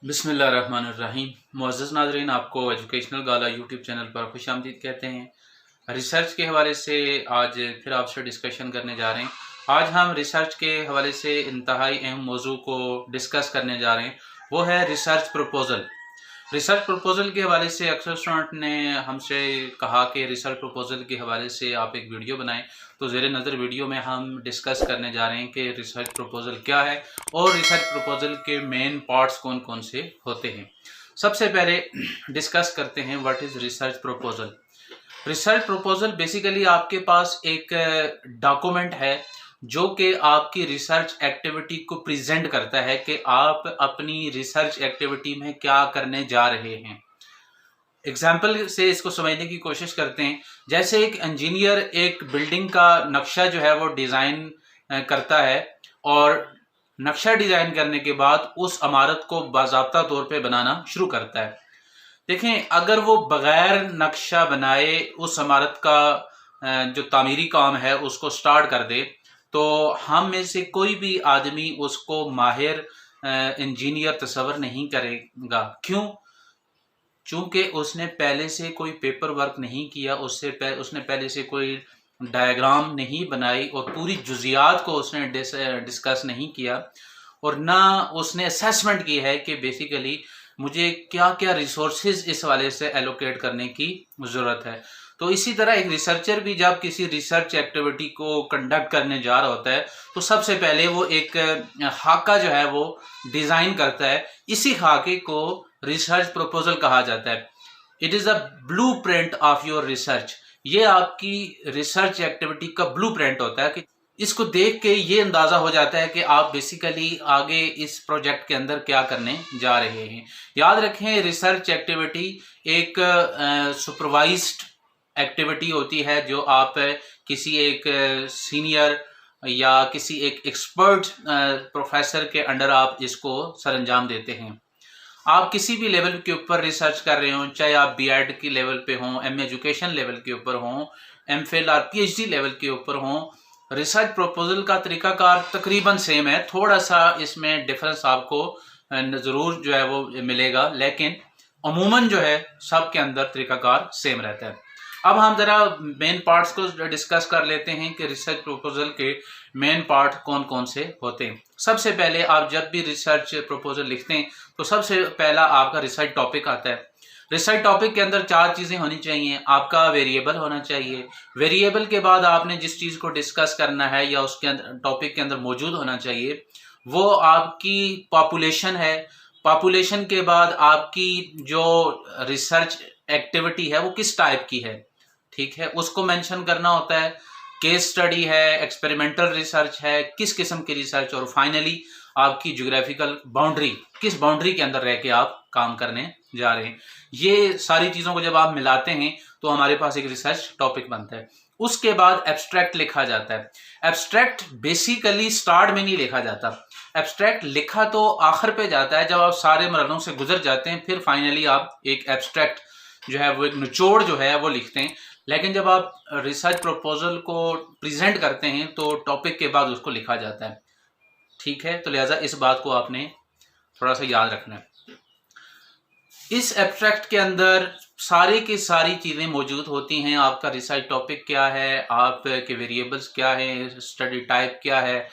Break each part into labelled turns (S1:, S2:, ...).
S1: बिस्मिल्लाहिर्रहमानिर्रहीम। मुअज़्ज़ज़ नाज़रीन, आपको एजुकेशनल गाला यूट्यूब चैनल पर खुशामदीद कहते हैं। रिसर्च के हवाले से आज फिर आपसे डिस्कशन करने जा रहे हैं। आज हम रिसर्च के हवाले से इंतहाई अहम मौजू को डिस्कस करने जा रहे हैं, वो है रिसर्च प्रपोज़ल। रिसर्च प्रपोज़ल के हवाले से अक्सर स्टूडेंट ने हमसे कहा कि रिसर्च प्रपोज़ल के हवाले से आप एक वीडियो बनाएं, तो ज़ेरे नज़र वीडियो में हम डिस्कस करने जा रहे हैं कि रिसर्च प्रपोज़ल क्या है और रिसर्च प्रपोज़ल के मेन पार्ट्स कौन कौन से होते हैं। सबसे पहले डिस्कस करते हैं what is research proposal. Research proposal basically आपके पास एक डॉक्यूमेंट है जो कि आपकी रिसर्च एक्टिविटी को प्रेजेंट करता है कि आप अपनी रिसर्च एक्टिविटी में क्या करने जा रहे हैं। एग्जाम्पल से इसको समझने की कोशिश करते हैं। जैसे एक इंजीनियर एक बिल्डिंग का नक्शा जो है वो डिज़ाइन करता है और नक्शा डिज़ाइन करने के बाद उस इमारत को बाज़ाब्ता तौर पे बनाना शुरू करता है। देखें, अगर वो बगैर नक्शा बनाए उस इमारत का जो तामीरी काम है उसको स्टार्ट कर दे, तो हम में से कोई भी आदमी उसको माहिर इंजीनियर तस्वर नहीं करेगा। क्यों? चूंकि उसने पहले से कोई पेपर वर्क नहीं किया, उसने पहले से कोई डायग्राम नहीं बनाई और पूरी जुजियात को उसने डिस्कस नहीं किया और ना उसने असेसमेंट की है कि बेसिकली मुझे क्या क्या रिसोर्सेज इस वाले से एलोकेट करने की ज़रूरत है। तो इसी तरह एक रिसर्चर भी जब किसी रिसर्च एक्टिविटी को कंडक्ट करने जा रहा होता है तो सबसे पहले वो एक खाका जो है वो डिज़ाइन करता है। इसी खाके को रिसर्च प्रपोजल कहा जाता है। It is a blue print of your research. ये आपकी रिसर्च एक्टिविटी का ब्लू प्रिंट होता है कि इसको देख के ये अंदाज़ा हो जाता है कि आप बेसिकली आगे इस प्रोजेक्ट के अंदर क्या करने जा रहे हैं। याद रखें, रिसर्च एक्टिविटी एक सुपरवाइज्ड एक्टिविटी होती है जो आप किसी एक सीनियर या किसी एक एक्सपर्ट प्रोफेसर के अंडर आप इसको सरअंजाम देते हैं। आप किसी भी लेवल के ऊपर रिसर्च कर रहे हो, चाहे आप बीएड की लेवल पे हों, एम एजुकेशन लेवल के ऊपर हों, एमफिल और पीएचडी लेवल के ऊपर हों, रिसर्च प्रपोजल का तरीकाकार तकरीबन सेम है। थोड़ा सा इसमें डिफरेंस आपको ज़रूर जो है वो मिलेगा, लेकिन अमूमन जो है सब के अंदर तरीकाकार सेम रहता है। अब हम ज़रा मेन पार्ट्स को डिस्कस कर लेते हैं कि रिसर्च प्रपोजल के मेन पार्ट कौन कौन से होते हैं। सबसे पहले आप जब भी रिसर्च प्रपोजल लिखते हैं तो सबसे पहला आपका रिसर्च टॉपिक आता है। रिसर्च टॉपिक के अंदर चार चीज़ें होनी चाहिए। आपका वेरिएबल होना चाहिए। वेरिएबल के बाद आपने जिस चीज़ को डिस्कस करना है या उसके अंदर टॉपिक के अंदर मौजूद होना चाहिए वो आपकी पॉपुलेशन है। पॉपुलेशन के बाद आपकी जो रिसर्च एक्टिविटी है वो किस टाइप की है, ठीक है, उसको मेंशन करना होता है। केस स्टडी है, एक्सपेरिमेंटल रिसर्च है, किस किस्म की रिसर्च, और फाइनली आपकी ज्योग्राफिकल बाउंड्री, किस बाउंड्री के अंदर रह के आप काम करने जा रहे हैं। ये सारी चीज़ों को जब आप मिलाते हैं तो हमारे पास एक रिसर्च टॉपिक बनता है। उसके बाद एब्स्ट्रैक्ट लिखा जाता है। एब्स्ट्रैक्ट बेसिकली स्टार्ट में नहीं लिखा जाता। एब्स्ट्रैक्ट लिखा तो आखिर पे जाता है, जब आप सारे मरहलों से गुजर जाते हैं फिर फाइनली आप एक एब्स्ट्रैक्ट जो है वो एक निचोड़ जो है वो लिखते हैं। लेकिन जब आप रिसर्च प्रपोजल को प्रेजेंट करते हैं तो टॉपिक के बाद उसको लिखा जाता है, ठीक है। तो लिहाजा इस बात को आपने थोड़ा सा याद रखना है। इस एब्स्ट्रैक्ट के अंदर सारी की सारी चीज़ें मौजूद होती हैं। आपका रिसर्च टॉपिक क्या है, आपके वेरिएबल्स क्या है, स्टडी टाइप क्या है,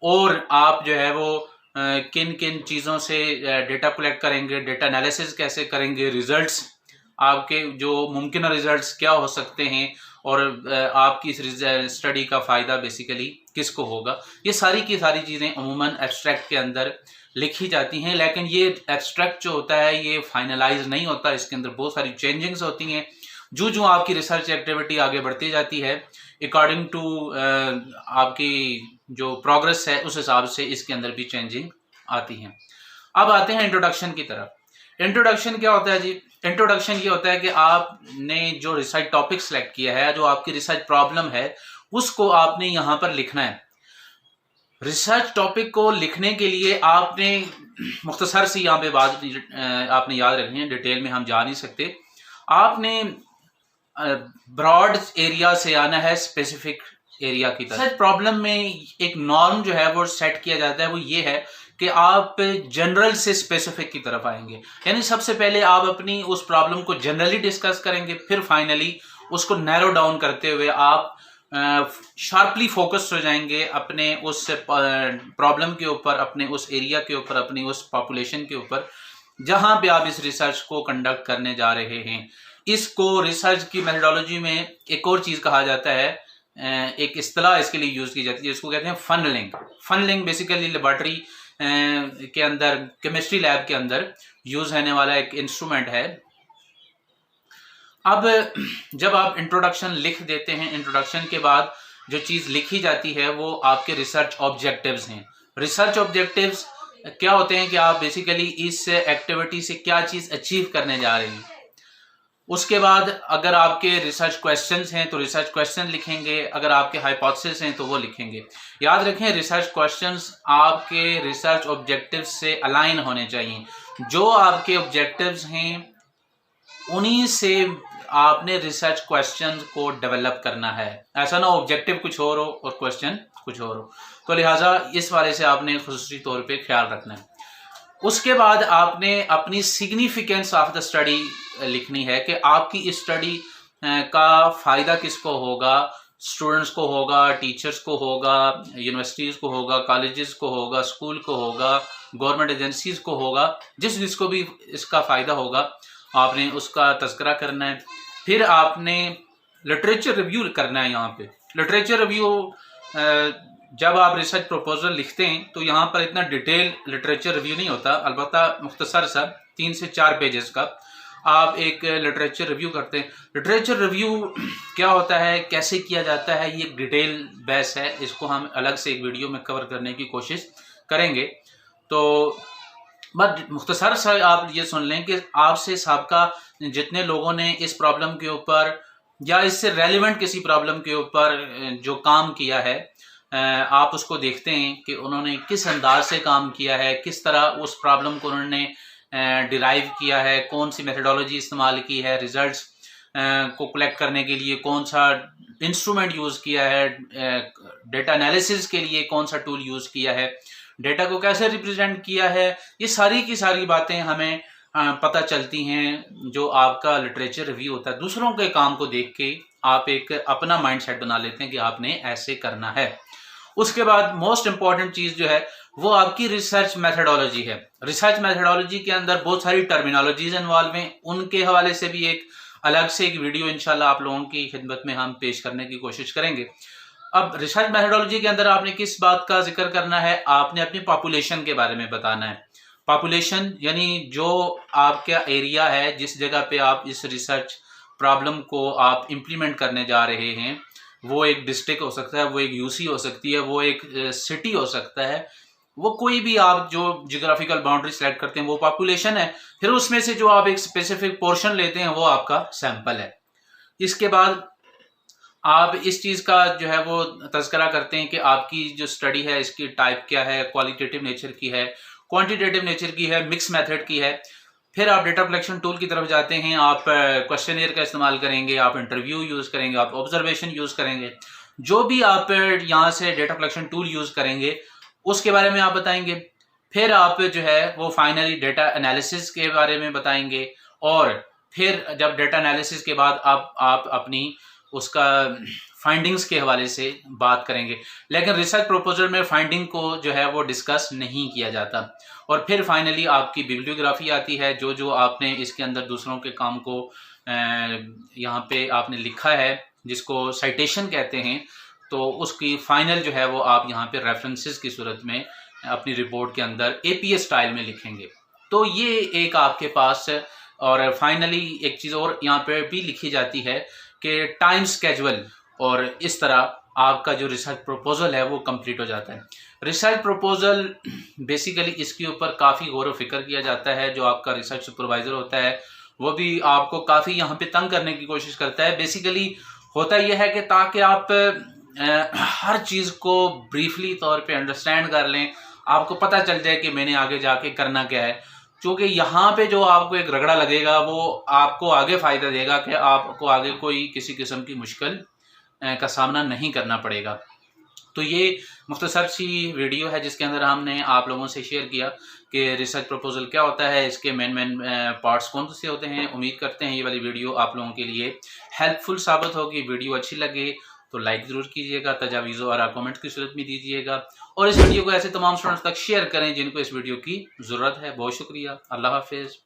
S1: और आप जो है वो किन किन चीज़ों से डेटा कलेक्ट करेंगे, डेटा एनालिसिस कैसे करेंगे, रिजल्ट्स आपके जो मुमकिन रिजल्ट्स क्या हो सकते हैं, और आपकी इस स्टडी का फ़ायदा बेसिकली किसको होगा। ये सारी की सारी चीज़ें अमूमन एब्स्ट्रैक्ट के अंदर लिखी जाती हैं। लेकिन ये एब्स्ट्रैक्ट जो होता है ये फाइनलाइज नहीं होता, इसके अंदर बहुत सारी चेंजिंग्स होती हैं। जो जो आपकी रिसर्च एक्टिविटी आगे बढ़ती जाती है अकॉर्डिंग टू आपकी जो प्रोग्रेस है उस हिसाब से इसके अंदर भी चेंजिंग आती हैं। अब आते हैं इंट्रोडक्शन की तरफ। इंट्रोडक्शन क्या होता है जी? इंट्रोडक्शन ये होता है कि आपने जो रिसर्च टॉपिक सेलेक्ट किया है, जो आपकी रिसर्च प्रॉब्लम है, उसको आपने यहाँ पर लिखना है। रिसर्च टॉपिक को लिखने के लिए आपने मुख्तसर सी यहाँ पे बात आपने याद रखनी है, डिटेल में हम जा नहीं सकते। आपने ब्रॉड एरिया से आना है स्पेसिफिक एरिया की तरफ। रिसर्च प्रॉब्लम में एक नॉर्म जो है वो सेट किया जाता है, वो ये है कि आप जनरल से स्पेसिफिक की तरफ आएंगे। यानी सबसे पहले आप अपनी उस प्रॉब्लम को जनरली डिस्कस करेंगे, फिर फाइनली उसको नैरो डाउन करते हुए आप शार्पली फोकस्ड हो जाएंगे अपने उस प्रॉब्लम के ऊपर, अपने उस एरिया के ऊपर, अपनी उस पॉपुलेशन के ऊपर जहां पे आप इस रिसर्च को कंडक्ट करने जा रहे हैं। इसको रिसर्च की मेथोडोलॉजी में एक और चीज कहा जाता है, एक इस्तेलाह इसके लिए यूज की जाती है, इसको कहते हैं फनलिंग। फनलिंग बेसिकली लेबोरेटरी के अंदर, केमिस्ट्री लैब के अंदर यूज होने वाला एक इंस्ट्रूमेंट है। अब जब आप इंट्रोडक्शन लिख देते हैं, इंट्रोडक्शन के बाद जो चीज लिखी जाती है वो आपके रिसर्च ऑब्जेक्टिव्स हैं। रिसर्च ऑब्जेक्टिव्स क्या होते हैं कि आप बेसिकली इस एक्टिविटी से क्या चीज अचीव करने जा रहे हैं। उसके बाद अगर आपके रिसर्च क्वेश्चंस हैं तो रिसर्च क्वेश्चन लिखेंगे, अगर आपके हाइपोथेसिस हैं तो वो लिखेंगे। याद रखें, रिसर्च क्वेश्चंस आपके रिसर्च ऑब्जेक्टिव्स से अलाइन होने चाहिए। जो आपके ऑब्जेक्टिव्स हैं उन्हीं से आपने रिसर्च क्वेश्चंस को डेवलप करना है। ऐसा ना ऑब्जेक्टिव कुछ और हो और क्वेश्चन कुछ और हो, तो लिहाजा इस वाले से आपने खुसूसी तौर पे ख्याल रखना है। उसके बाद आपने अपनी सिग्निफिकेंस ऑफ द स्टडी लिखनी है कि आपकी इस स्टडी का फायदा किसको होगा। स्टूडेंट्स को होगा, टीचर्स को होगा, यूनिवर्सिटीज को होगा, कॉलेजेस को होगा, स्कूल को होगा, गवर्नमेंट एजेंसीज को होगा, जिसको भी इसका फायदा होगा आपने उसका तज़किरा करना है। फिर आपने लिटरेचर रिव्यू करना है। यहाँ पे लिटरेचर रिव्यू, जब आप रिसर्च प्रपोजल लिखते हैं तो यहाँ पर इतना डिटेल लिटरेचर रिव्यू नहीं होता, अलबत्ता मुख्तसर सा 3 से 4 पेजेस का आप एक लिटरेचर रिव्यू करते हैं। लिटरेचर रिव्यू क्या होता है, कैसे किया जाता है, ये डिटेल बेस है, इसको हम अलग से एक वीडियो में कवर करने की कोशिश करेंगे। तो बस मुख्तसर सा आप ये सुन लें कि आपसे साबका जितने लोगों ने इस प्रॉब्लम के ऊपर या इससे रेलिवेंट किसी प्रॉब्लम के ऊपर जो काम किया है, आप उसको देखते हैं कि उन्होंने किस अंदाज से काम किया है, किस तरह उस प्रॉब्लम को उन्होंने डिराइव किया है, कौन सी मेथोडोलॉजी इस्तेमाल की है, रिजल्ट्स को कलेक्ट करने के लिए कौन सा इंस्ट्रूमेंट यूज़ किया है, डेटा एनालिसिस के लिए कौन सा टूल यूज़ किया है, डेटा को कैसे रिप्रेजेंट किया है। ये सारी की सारी बातें हमें पता चलती हैं जो आपका लिटरेचर रिव्यू होता है। दूसरों के काम को देख के आप एक अपना माइंडसेट बना लेते हैं कि आपने ऐसे करना है। उसके बाद मोस्ट इंपॉर्टेंट चीज जो है वो आपकी रिसर्च मेथोडोलॉजी है। रिसर्च मेथोडोलॉजी के अंदर बहुत सारी टर्मिनोलॉजीज इन्वॉल्व हैं, उनके हवाले से भी एक अलग से एक वीडियो इंशाल्लाह आप लोगों की खिदमत में हम पेश करने की कोशिश करेंगे। अब रिसर्च मेथोडोलॉजी के अंदर आपने किस बात का जिक्र करना है, आपने अपनी पॉपुलेशन के बारे में बताना है। पॉपुलेशन यानी जो आपका एरिया है, जिस जगह पे आप इस रिसर्च प्रॉब्लम को आप इम्प्लीमेंट करने जा रहे हैं, वो एक डिस्ट्रिक्ट हो सकता है, वो एक यूसी हो सकती है, वो एक सिटी हो सकता है, वो कोई भी आप जो जियोग्राफिकल बाउंड्री सेलेक्ट करते हैं वो पॉपुलेशन है। फिर उसमें से जो आप एक स्पेसिफिक पोर्शन लेते हैं वो आपका सैंपल है। इसके बाद आप इस चीज का जो है वो तज़किरा करते हैं कि आपकी जो स्टडी है इसकी टाइप क्या है, क्वालिटेटिव नेचर की है, क्वांटिटेटिव नेचर की है, मिक्स मेथड की है। फिर आप डेटा कलेक्शन टूल की तरफ जाते हैं, आप क्वेश्चनियर का इस्तेमाल करेंगे, आप इंटरव्यू यूज करेंगे, आप ऑब्जर्वेशन यूज करेंगे। जो भी आप यहाँ से डेटा कलेक्शन टूल यूज करेंगे उसके बारे में आप बताएंगे। फिर आप जो है वो फाइनली डेटा एनालिसिस के बारे में बताएंगे, और फिर जब डेटा एनालिसिस के बाद आप अपनी उसका फाइंडिंग्स के हवाले से बात करेंगे। लेकिन रिसर्च प्रपोजल में फाइंडिंग को जो है वो डिस्कस नहीं किया जाता। और फिर फाइनली आपकी बिब्लियोग्राफी आती है, जो जो आपने इसके अंदर दूसरों के काम को यहाँ पे आपने लिखा है, जिसको साइटेशन कहते हैं, तो उसकी फाइनल जो है वो आप यहाँ पे रेफरेंसेस की सूरत में अपनी रिपोर्ट के अंदर एपीएस स्टाइल में लिखेंगे। तो ये एक आपके पास, और फाइनली एक चीज़ और यहाँ पे भी लिखी जाती है कि टाइम स्केजुअल, और इस तरह आपका जो रिसर्च प्रपोजल है वो कंप्लीट हो जाता है। रिसर्च प्रपोजल बेसिकली इसके ऊपर काफ़ी गौर व फिक्र किया जाता है। जो आपका रिसर्च सुपरवाइजर होता है वो भी आपको काफ़ी यहाँ पे तंग करने की कोशिश करता है। बेसिकली होता यह है कि ताकि आप हर चीज़ को ब्रीफली तौर पे अंडरस्टैंड कर लें, आपको पता चल जाए कि मैंने आगे जाके करना क्या है। क्योंकि यहाँ पे जो आपको एक रगड़ा लगेगा वो आपको आगे फ़ायदा देगा कि आपको आगे कोई किसी किस्म की मुश्किल का सामना नहीं करना पड़ेगा। तो ये मुख्तसर सी वीडियो है जिसके अंदर हमने आप लोगों से शेयर किया कि रिसर्च प्रपोजल क्या होता है, इसके मेन पार्ट्स कौन से होते हैं। उम्मीद करते हैं ये वाली वीडियो आप लोगों के लिए हेल्पफुल साबित होगी। वीडियो अच्छी लगे तो लाइक ज़रूर कीजिएगा, तजावीज़ और कमेंट की सूरत में दीजिएगा, और इस वीडियो को ऐसे तमाम स्टूडेंट्स तक शेयर करें जिनको इस वीडियो की ज़रूरत है। बहुत शुक्रिया। अल्लाह हाफिज़।